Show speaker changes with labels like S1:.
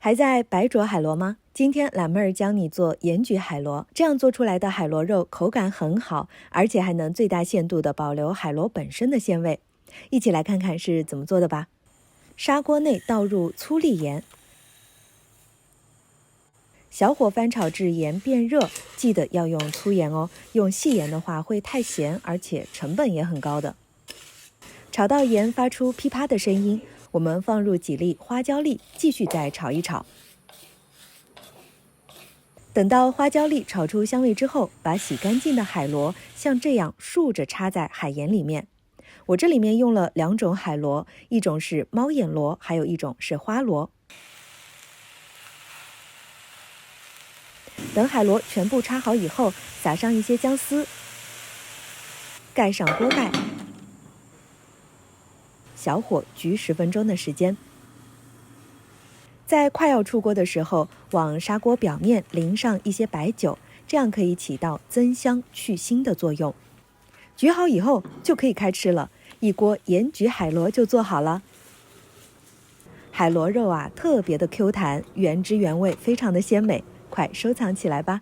S1: 还在白灼海螺吗？今天懒妹儿教你做盐焗海螺，这样做出来的海螺肉口感很好，而且还能最大限度地保留海螺本身的鲜味。一起来看看是怎么做的吧。砂锅内倒入粗粒盐，小火翻炒至盐变热，记得要用粗盐哦，用细盐的话会太咸，而且成本也很高的。炒到盐发出噼啪的声音，我们放入几粒花椒粒，继续再炒一炒。等到花椒粒炒出香味之后，把洗干净的海螺像这样竖着插在海盐里面。我这里面用了2种海螺，一种是猫眼螺，还有一种是花螺。等海螺全部插好以后，撒上一些姜丝，盖上锅盖，小火焗10分钟的时间。在快要出锅的时候，往砂锅表面淋上一些白酒，这样可以起到增香去腥的作用。焗好以后就可以开吃了，一锅盐焗海螺就做好了。海螺肉特别的 Q 弹，原汁原味，非常的鲜美，快收藏起来吧。